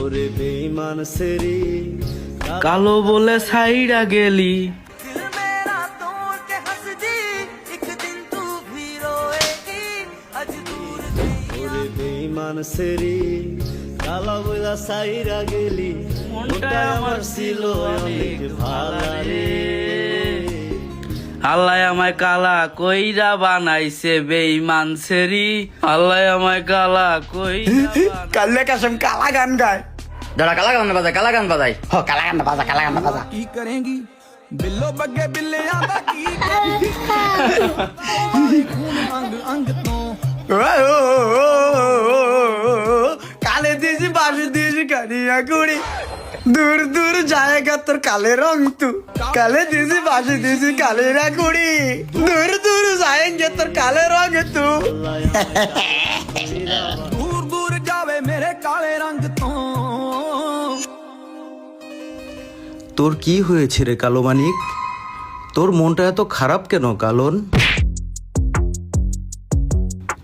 ওরে বেঈমান সেরি কালো বলে সাইডা গেলি। ওরে বেঈমান সেরি কালা বইলা সাইরা গেলি। মনটা আমার ছিল অনেক ভালা রে। আল্লাহ আমায় কালা কইরা বানাইছে বেঈমান সেরি। আল্লাহ আমায় কালা কইরা কাল্লে কাসম কালা গান গায়। দাঁড়া, কালা গান বাজায়, কালা গান বাজায়। হ কালা গান বাজা, কালা গান বাজা। की करेंगी बिल्लो बग्गे बिल्ले आदा की खून अंग अंग तो কালে দিয়েছি বাসে দিয়েছি কানিয়া কুড়ি দূর দূর জায়গা তোর কালে রং তু কালে দিয়েছি বাসে দিয়েছি কালেরা কুড়ি দূর দূর जाएंगे তোর কালে রং তু। दूर दूर जावे मेरे काले रंग तो। তোর কি হয়েছে রে কালো মানিক? তোর মনটা এত খারাপ কেন কালন?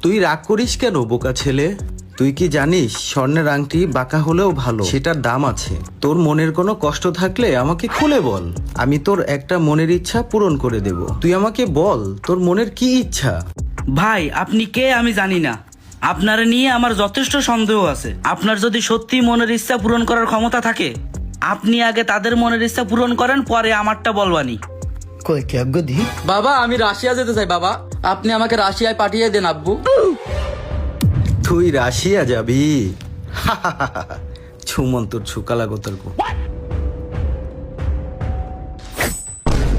তুই রাগ করিস কেন বোকা ছেলে? তুই কি জানিস স্বর্ণের আংটি বাঁকা হলেও ভালো, সেটার দাম আছে। তোর মনের কোনো কষ্ট থাকলে আমাকে খুলে বল, আমি তোর একটা মনের ইচ্ছা পূরণ করে দেব। তুই আমাকে বল তোর মনের কি ইচ্ছা। ভাই আপনি কে আমি জানি না, আপনারা নিয়ে আমার যথেষ্ট সন্দেহ আছে। আপনার যদি সত্যি মনের ইচ্ছা পূরণ করার ক্ষমতা থাকে, আপনি আগে তাদের মনের ইচ্ছা পূরণ করেন, পরে আমারটা বলবানি। কই কে গদি? বাবা, আমি রাশিয়া যেতে চাই বাবা, আপনি আমাকে রাশিয়ায় পাঠিয়ে দেন আব্বু। তুই রাশিয়া যাবি? ছুমন্তর ছুকালা গোতার গো।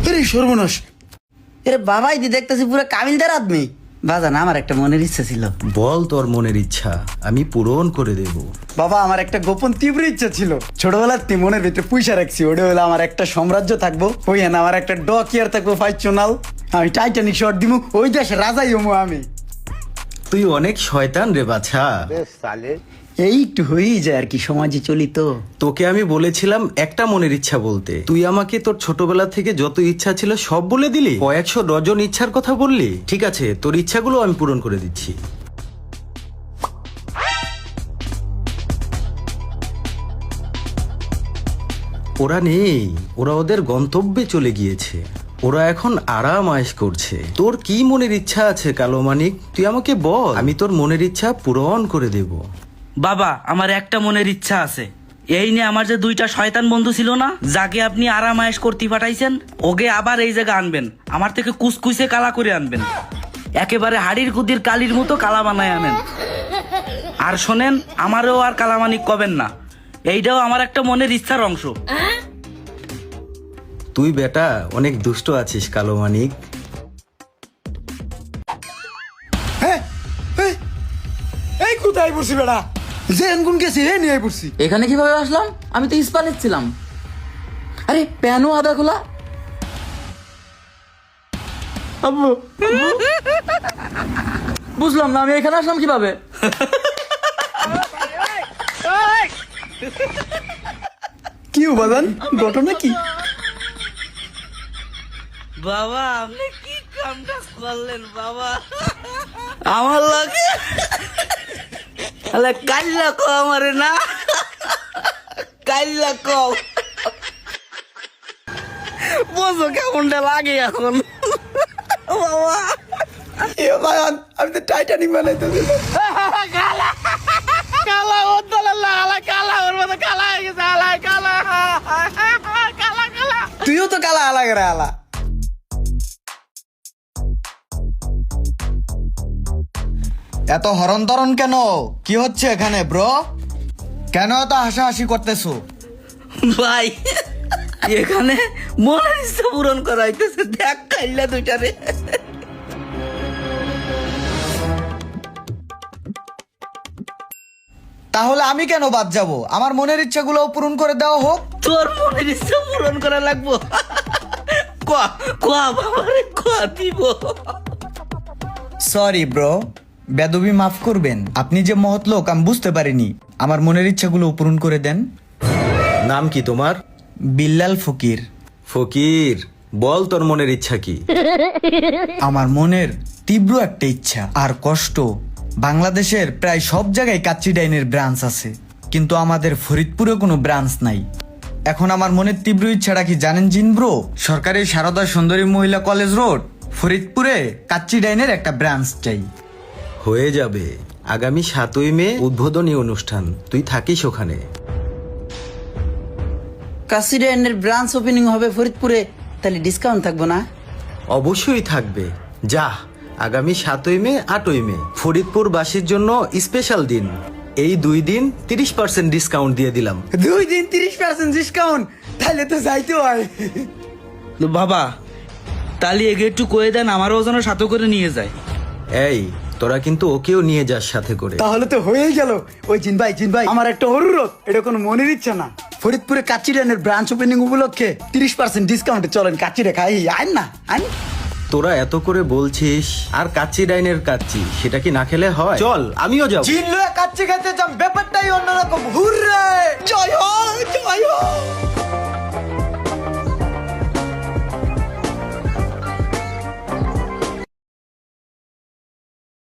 আরে সর্বনাশ! এরে বাবাই দি দেখতেছি পুরো কামিলদার আদমি। বাজান আমার একটা মনের ইচ্ছা ছিল। বল তোর মনের ইচ্ছা, আমি পূরণ করে দেব। বাবা আমার একটা গোপন তীব্র ইচ্ছা ছিল, ছোটবেলার মনের ভিতরে পয়সা রাখছি। ওটা হলো আমার একটা সাম্রাজ্য থাকবো, ওই না আমার একটা ডকিয়ার থাকবো ফাইচনাল, আমি টাইটানিক শট দিমু, ওই দেশে রাজাই হমু আমি। তুই অনেক শয়তান রে বাছা। এই একটু হয়েই যায় আর কি, সমাজে চলি তো। তোকে আমি বলেছিলাম একটা মনের ইচ্ছা বলতে, তুই আমাকে তোর ছোটবেলা থেকে যত ইচ্ছা ছিল সব বলে দিলি। কয়েকশো ডজন ইচ্ছার কথা বললি। ঠিক আছে, তোর ইচ্ছাগুলো আমি পূরণ করে দিচ্ছি। ওরা নেই, ওরা ওদের গন্তব্যে চলে গিয়েছে। ওরা এখন আরাম আয়েশ করছে। তোর কি মনের ইচ্ছা আছে কালো মানিক? তুই আমাকে বল, আমি তোর মনের ইচ্ছা পূরণ করে দেব। বাবা আমার একটা মনের ইচ্ছা আছে। এই নিয়ে আমার যে দুইটা শয়তান বন্ধু ছিল না, যাকে আপনি আরাম আয়েশ করতে পাঠাইছেন, ওকে আবার এই জায়গা আনবেন, আমার থেকে কুসকুসে কালা করে আনবেন, একেবারে হাড়ির কুদির কালির মতো কালা বানায় আনেন। আর শোনেন, আমারও আর কালামানিক কবেন না, এইটাও আমার একটা মনের ইচ্ছার অংশ। তুই বেটা অনেক দুষ্ট আছিস কালো মানিক। এই কোথায় পড়ছি বেড়া? জেন কোন গেছি রে নিয়ে পড়ছি। এখানে কিভাবে আসলাম? আমি তো ইস্পাত ছিলাম। আরে প্যানও আদা খোলা। আব্বু, বুঝলাম না আমি এখানে আসলাম কিভাবে? কি উপাদান ঘটনা কি? বাবা আপনি কি কামটা করলেন বাবা? আমার লাগে আলে কাল্লা কো আমারে না, কাল্লা কো বুঝো কেমনটা লাগে এখন বাবা। এ বাগান আমি তো টাইটানিক বানাইতে কালা কালা ওদলা লাগা কালা ওর মধ্যে কালা হয়ে গেছে, আলা কালা কালা কালা। তুইও তো কালা আলা করে আলা। এত হরণ তরণ কেন? কি হচ্ছে এখানে ব্রো? কেন এত হাসাহাসি করতেছো? ভাই এখানে মনের ইচ্ছা পূরণ করা হইতেছে, দেখ কাইল্লা দুইটারে। তাহলে আমি কেন বাদ যাব? আমার মনের ইচ্ছাগুলো পূরণ করে দেওয়া হোক। তোর মনের ইচ্ছা পূরণ করা লাগবো? কোয়া কোয়া বাবারে কোয়া দিব। সরি ব্রো, বেদবি মাফ করবেন। আপনি যে মহৎ লোক আমি বুঝতে পারিনি। আমার মনের ইচ্ছাগুলো পূরণ করে দেন। নাম কি তোমার? বিল্লাল ফকির। ফকির, বল তোর মনের ইচ্ছা কি? আমার মনের তীব্র একটা ইচ্ছা আর কষ্ট, বাংলাদেশের প্রায় সব জায়গায় কাচ্চি ডাইনের ব্রাঞ্চ আছে। কিন্তু আমাদের ফরিদপুরে কোনো ব্রাঞ্চ নাই। এখন আমার মনের তীব্র ইচ্ছাটা কি জানেন জিন ব্রো? সরকারি সারদা সুন্দরী মহিলা কলেজ রোড ফরিদপুরে কাচ্চি ডাইনের একটা ব্রাঞ্চ চাই। হয়ে যাবে, আগামী 7ই মে উদ্বোধনী অনুষ্ঠান, তুই থাকিস ওখানে। কাসিডেনের ব্রাঞ্চ ওপেনিং হবে ফরিদপুরে, তাহলে ডিসকাউন্ট থাকবো না? অবশ্যই থাকবে। যা, আগামী 7ই মে 8ই মে ফরিদপুরবাসীর জন্য স্পেশাল দিন। এই 2 দিন 30% ডিসকাউন্ট দিয়ে দিলাম। 2 দিন 30% ডিসকাউন্ট, তাহলে তো যাইতে হয়। তো বাবা তাহলে এগে একটু কয়ে দেন, আমারও যেন সাথে করে নিয়ে যায়। এই, তোরা কিন্তু ওকেও নিয়ে যাস সাথে করে। তাহলে তো হয়েই গেল। ওই জিন ভাই আমার একটা অনুরোধ, এটা কোনো মনের ইচ্ছা না। ফরিদপুরে কাচ্চি ডাইনের ব্রাঞ্চ ওপেনিং উপলক্ষে 30% ডিসকাউন্টে চলেন কাচ্চিটা খাই। আইন না আইন। তোরা এত করে বলছিস, আর কাচ্চি ডাইনের কাচ্চি সেটা কি না খেলে হয়? চল, আমিও যাব। জিন লয়ে কাচ্চি খেতে যাম, ব্যাপারটাই অন্যরকম। হুররে!